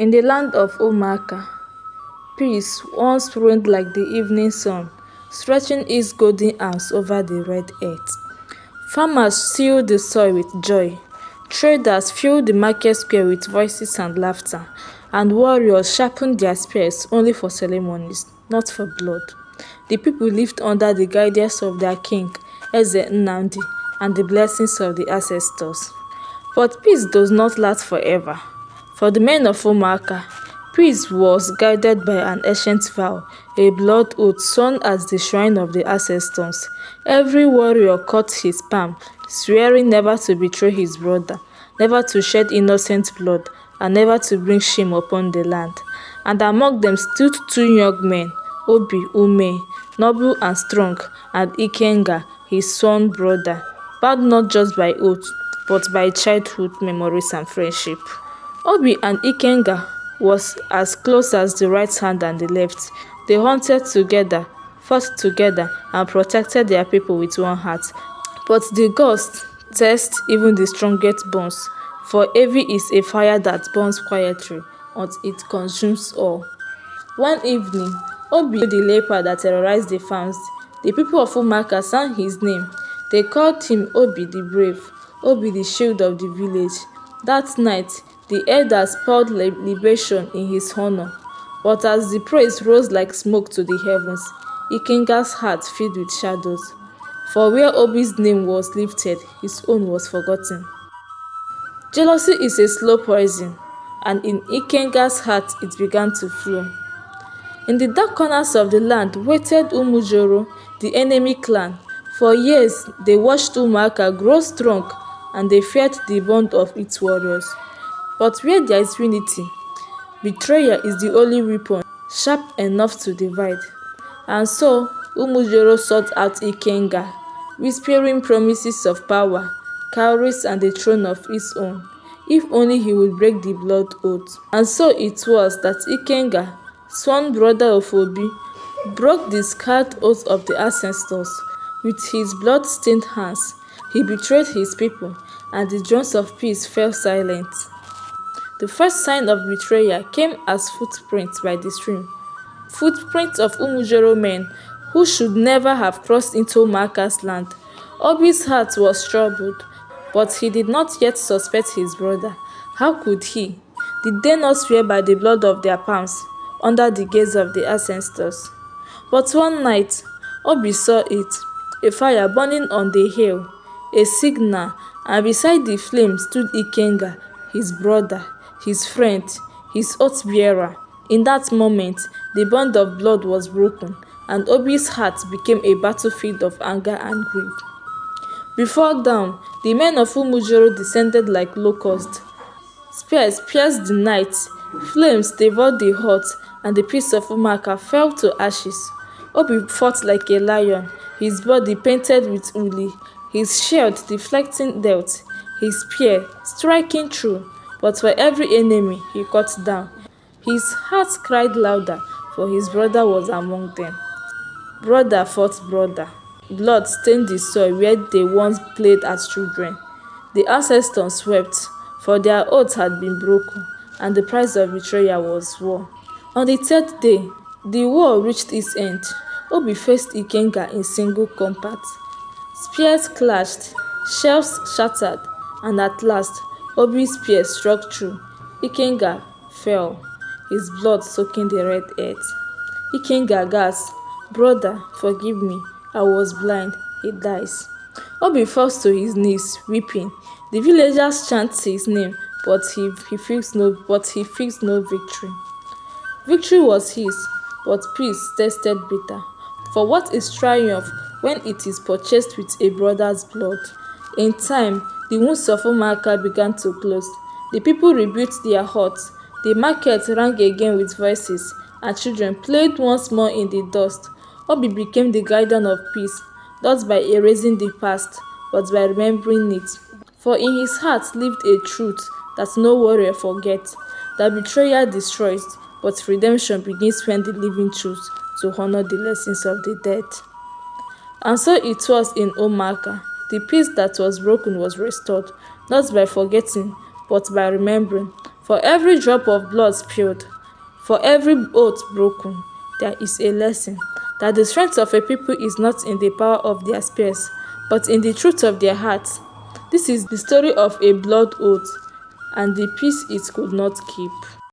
In the land of Omaka, peace once reigned like the evening sun, stretching its golden arms over the red earth. Farmers tilled the soil with joy, traders filled the market square with voices and laughter, and warriors sharpened their spears only for ceremonies, not for blood. The people lived under the guidance of their king, Eze Nnamdi, and the blessings of the ancestors. But peace does not last forever. For the men of Omaka, peace was guided by an ancient vow, a blood oath sworn at the shrine of the ancestors. Every warrior cut his palm, swearing never to betray his brother, never to shed innocent blood, and never to bring shame upon the land. And among them stood two young men, Obi Ume, noble and strong, and Ikenga, his sworn brother, bound not just by oath, but by childhood memories and friendship. Obi and Ikenga was as close as the right hand and the left. They hunted together, fought together, and protected their people with one heart. But the gods test even the strongest bonds, for envy is a fire that burns quietly until it consumes all. One evening, Obi, the leper that terrorized the farms, the people of Umaka sang his name. They called him Obi the Brave, Obi the shield of the village. That night, the elders poured libation in his honor. But as the praise rose like smoke to the heavens, Ikenga's heart filled with shadows. For where Obi's name was lifted, his own was forgotten. Jealousy is a slow poison, and in Ikenga's heart it began to flow. In the dark corners of the land waited Umujoro, the enemy clan. For years, they watched Umuaka grow strong, and they feared the bond of its warriors. But where there is unity, betrayal is the only weapon sharp enough to divide. And so, Umujoro sought out Ikenga, whispering promises of power, cowries, and the throne of his own, if only he would break the blood oath. And so it was that Ikenga, sworn brother of Obi, broke the scarred oath of the ancestors. With his blood-stained hands, he betrayed his people, and the drums of peace fell silent. The first sign of betrayal came as footprints by the stream, footprints of Umujoro men who should never have crossed into Umaka's land. Obi's heart was troubled, but he did not yet suspect his brother. How could he? Did they not swear by the blood of their palms under the gaze of the ancestors? But one night, Obi saw it, a fire burning on the hill, a signal, and beside the flame stood Ikenga, his brother, his friend, his oath-bearer. In that moment, the bond of blood was broken, and Obi's heart became a battlefield of anger and grief. Before dawn, the men of Umujoro descended like locusts. Spears pierced the night, flames devoured the hut, and the peace of Umaka fell to ashes. Obi fought like a lion, his body painted with uli, his shield deflecting death, his spear striking true. But for every enemy he cut down, his heart cried louder, for his brother was among them. Brother fought brother. Blood stained the soil where they once played as children. The ancestors wept, for their oath had been broken, and the price of betrayal was war. On the third day, the war reached its end. Obi faced Ikenga in single combat. Spears clashed, shells shattered, and at last, Obi's spear struck through. Ikenga fell, his blood soaking the red earth. Ikenga gasped, "Brother, forgive me. I was blind." He dies. Obi falls to his knees, weeping. The villagers chant his name, but he feels no victory. Victory was his, but peace tasted bitter. For what is triumph when it is purchased with a brother's blood? In time, the wounds of Umaka began to close. The people rebuilt their huts. The market rang again with voices, and children played once more in the dust. Obi became the guardian of peace, not by erasing the past, but by remembering it. For in his heart lived a truth that no warrior forgets, that betrayal destroys, but redemption begins when the living choose to honor the lessons of the dead. And so it was in Omaka. The peace that was broken was restored, not by forgetting, but by remembering. For every drop of blood spilled, for every oath broken, there is a lesson that the strength of a people is not in the power of their spears, but in the truth of their hearts. This is the story of a blood oath and the peace it could not keep.